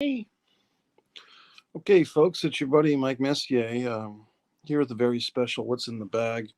Hey. Okay, folks, it's your buddy Mike Messier here with a very special What's in the Bag.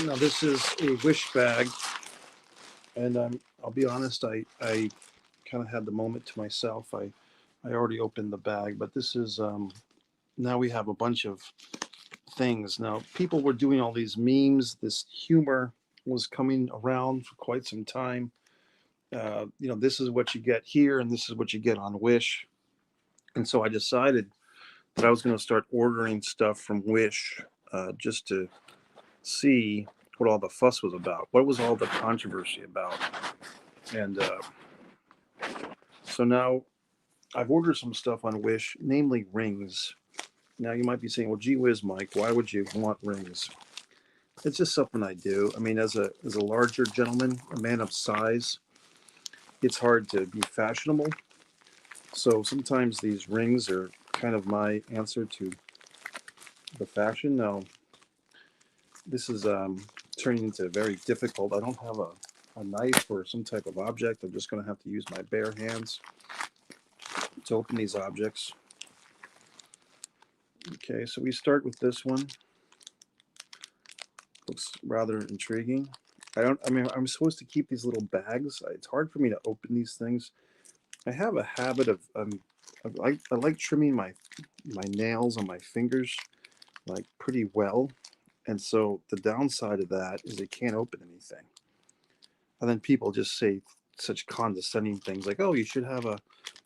Now, this is a wish bag, and I'll be honest, I kind of had the moment to myself. I already opened the bag, but this is now we have a bunch of things. Now, people were doing all these memes, this humor was coming around for quite some time. This is what you get here, and this is what you get on Wish. And so I decided that I was going to start ordering stuff from Wish just to see what all the fuss was about. What was all the controversy about? And so now I've ordered some stuff on Wish, namely rings. Now you might be saying, "Well, gee whiz, Mike, why would you want rings?" It's just something I do. I mean, as a larger gentleman, a man of size, it's hard to be fashionable. So sometimes these rings are kind of my answer to the fashion. Now, this is turning into very difficult. I don't have a knife or some type of object. I'm just going to have to use my bare hands to open these objects. Okay, so we start with this one. Looks rather intriguing. I'm supposed to keep these little bags. It's hard for me to open these things. I have a habit of I like trimming my nails on my fingers like pretty well, and so the downside of that is I can't open anything. And then people just say such condescending things like, "Oh, you should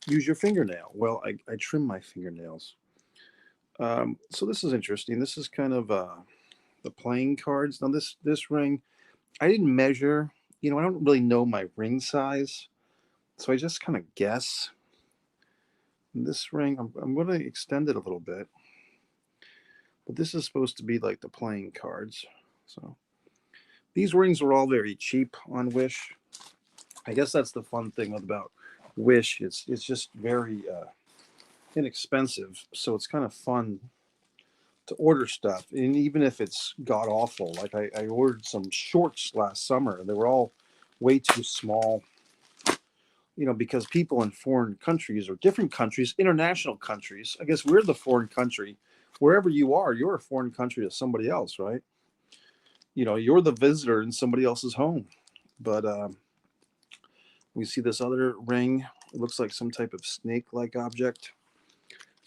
use your fingernail." Well, I trim my fingernails. So this is interesting. This is kind of the playing cards. Now this ring, I didn't measure. I don't really know my ring size, so I just kind of guess. And this ring, I'm going to extend it a little bit, but this is supposed to be like the playing cards. So these rings are all very cheap on Wish. I guess that's the fun thing about Wish. It's just very inexpensive, so it's kind of fun to order stuff, and even if it's god awful. Like I ordered some shorts last summer, and they were all way too small. Because people in foreign countries or different countries, international countries. I guess we're the foreign country. Wherever you are, you're a foreign country to somebody else, right? You're the visitor in somebody else's home. But we see this other ring. It looks like some type of snake-like object.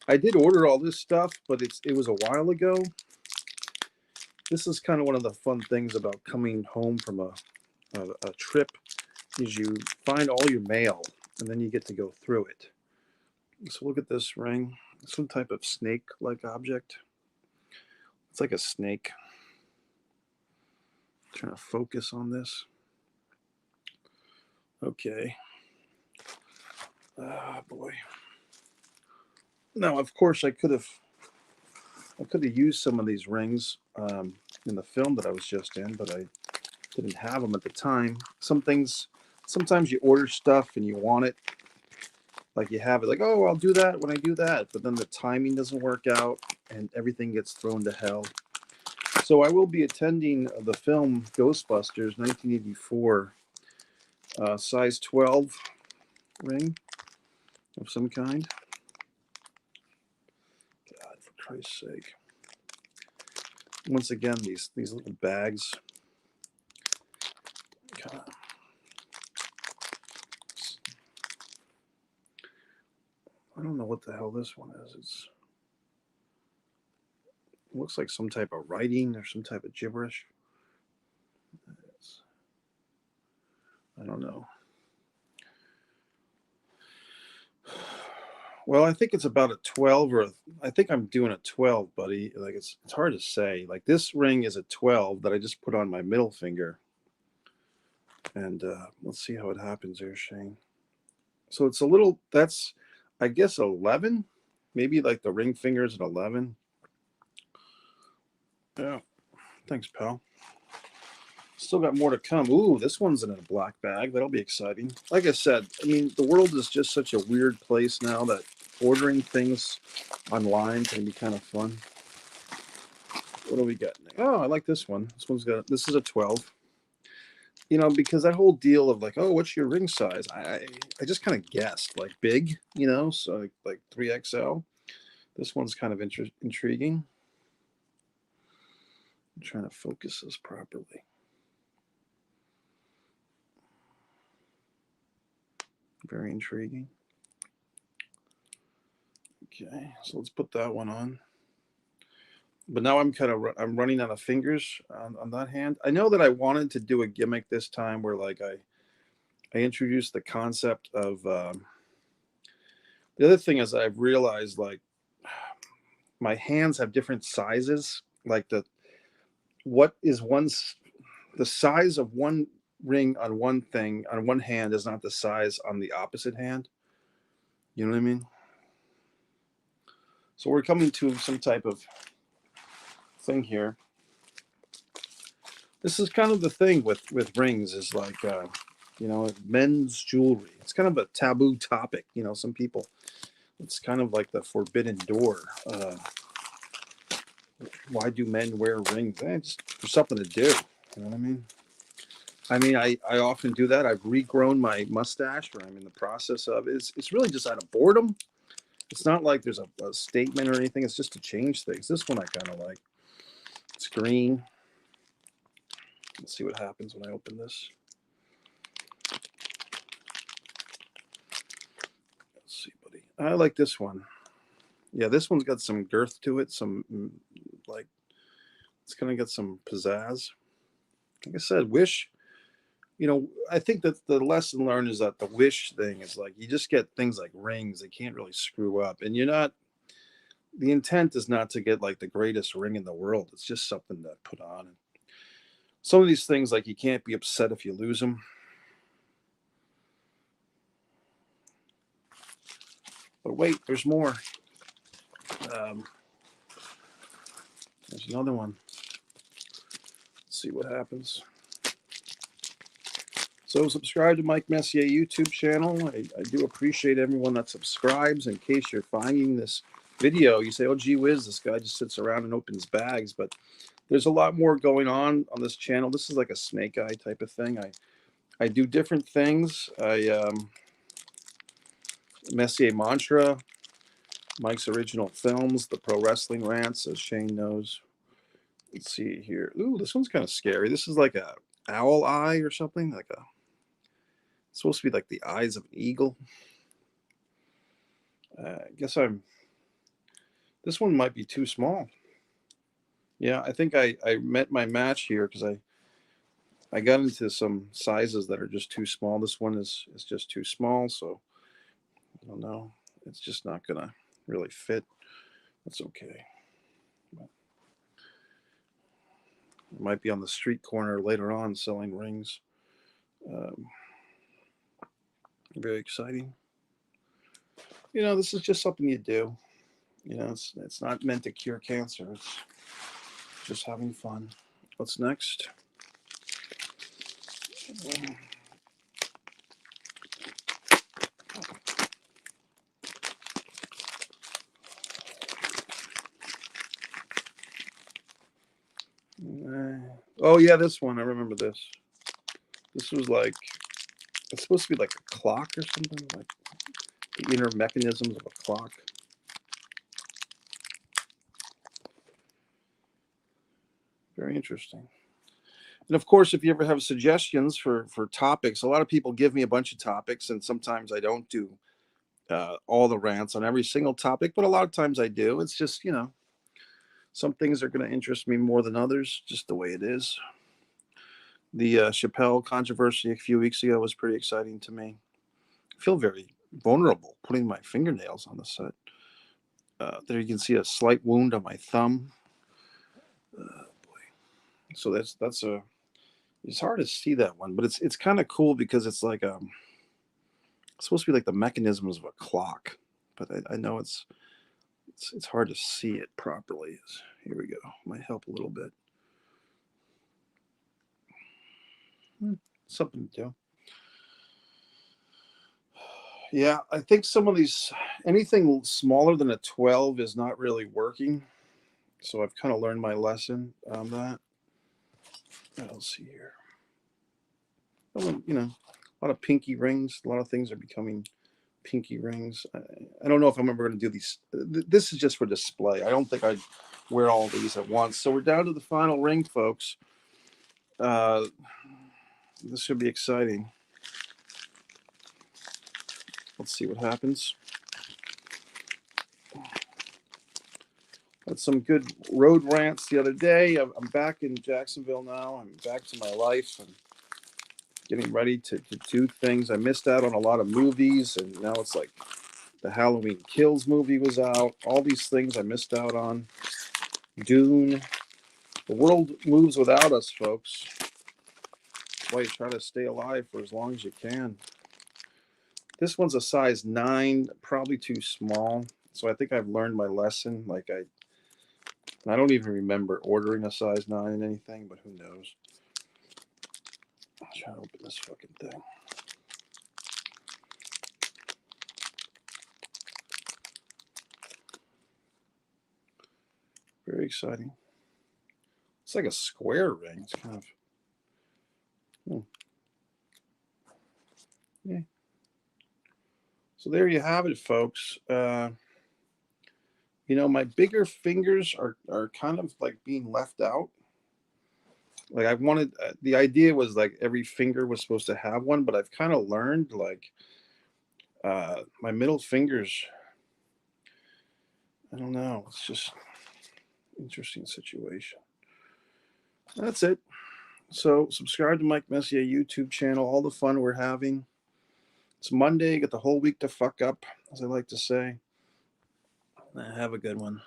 I did order all this stuff, but it was a while ago. This is kind of one of the fun things about coming home from a trip is you find all your mail and then you get to go through it. So look at this ring. Some type of snake-like object. It's like a snake. Trying to focus on this. Okay. Ah, boy. Now, of course, I could have used some of these rings in the film that I was just in, but I didn't have them at the time. Sometimes you order stuff and you want it, like you have it, like, oh, I'll do that when I do that, but then the timing doesn't work out and everything gets thrown to hell. So I will be attending the film Ghostbusters 1984, size 12 ring of some kind. God, for Christ's sake. Once again, these little bags. God. I don't know what the hell this one is. It looks like some type of writing or some type of gibberish. I don't know. Well, I think it's about a 12 I think I'm doing a 12, buddy. Like it's hard to say. Like this ring is a 12 that I just put on my middle finger. And let's see how it happens here, Shane. So it's a little, that's, I guess, 11. Maybe like the ring finger is at 11. Yeah. Thanks, pal. Still got more to come. Ooh, this one's in a black bag. That'll be exciting. Like I said, I mean, the world is just such a weird place now that ordering things online can be kind of fun. What do we got? Oh, I like this one. This is a 12. you know, because that whole deal of like, oh, what's your ring size? I just kind of guessed like big, you know, so like 3XL. This one's kind of intriguing. I'm trying to focus this properly. Very intriguing. Okay, so let's put that one on. But now I'm running out of fingers on that hand. I know that I wanted to do a gimmick this time where like I introduced the concept of the other thing is I've realized like my hands have different sizes. Like what is one's the size of one ring on one thing on one hand is not the size on the opposite hand. You know what I mean? So we're coming to some type of thing here. This is kind of the thing with rings is like you know, men's jewelry. It's kind of a taboo topic. You know, some people it's kind of like the forbidden door. Why do men wear rings? Just for something to do. You know what I mean? I often do that. I've regrown my mustache, or I'm in the process of. It's really just out of boredom. It's not like there's a statement or anything. It's just to change things. This one I kind of like. It's green. Let's see what happens when I open this. Let's see, buddy. I like this one. Yeah, this one's got some girth to it. Some like it's gonna get some pizzazz. Like I said, Wish. You know, I think that the lesson learned is that the Wish thing is like you just get things like rings. They can't really screw up, and you're not. The intent is not to get like the greatest ring in the world. It's just something to put on. And some of these things, like you can't be upset if you lose them. But wait, there's more. Um, there's another one. Let's see what happens. So subscribe to Mike Messier YouTube channel. I do appreciate everyone that subscribes. In case you're finding this video, you say, oh, gee whiz, this guy just sits around and opens bags. But there's a lot more going on this channel. This is like a snake eye type of thing. I do different things. Messier Mantra, Mike's Original Films, the Pro Wrestling Rants, as Shane knows. Let's see here. Ooh, this one's kind of scary. This is like a owl eye or something. It's supposed to be like the eyes of an eagle. I guess this one might be too small. Yeah, I think I met my match here because I got into some sizes that are just too small. This one is just too small, so I don't know. It's just not gonna really fit. That's okay. But it might be on the street corner later on selling rings. Um, Very exciting. You know, this is just something you do. You know, it's not meant to cure cancer. It's just having fun. What's next? Oh yeah, this one. I remember this. This was like it's supposed to be like a clock or something, like the inner mechanisms of a clock. Very interesting. And of course, if you ever have suggestions for topics, a lot of people give me a bunch of topics, and sometimes I don't do all the rants on every single topic, but a lot of times I do. It's just some things are going to interest me more than others, just the way it is. The Chappelle controversy a few weeks ago was pretty exciting to me. I feel very vulnerable putting my fingernails on the set. There you can see a slight wound on my thumb. So that's a. It's hard to see that one, but it's kind of cool because it's like it's supposed to be like the mechanisms of a clock, but I know it's hard to see it properly. Here we go. Might help a little bit. Something to do. Yeah, I think some of these anything smaller than a 12 is not really working. So I've kind of learned my lesson on that. Let's see here. you know, a lot of pinky rings. A lot of things are becoming pinky rings. I don't know if I'm ever going to do these. This is just for display. I don't think I'd wear all these at once. So we're down to the final ring, folks. This should be exciting. Let's see what happens. Had some good road rants the other day. I'm back in Jacksonville now. I'm back to my life. I'm getting ready to do things. I missed out on a lot of movies, and now it's like the Halloween Kills movie was out. All these things I missed out on. Dune. The world moves without us, folks. That's why you try to stay alive for as long as you can. This one's a size 9, probably too small. So I think I've learned my lesson. Like I don't even remember ordering a size 9 in anything, but who knows? I'll try to open this fucking thing. Very exciting. It's like a square ring. It's kind of. Yeah. So there you have it, folks. My bigger fingers are kind of like being left out. Like I wanted, the idea was like every finger was supposed to have one, but I've kind of learned like my middle fingers. I don't know. It's just interesting situation. That's it. So subscribe to Mike Messier YouTube channel. All the fun we're having. It's Monday. Got the whole week to fuck up, as I like to say. Have a good one.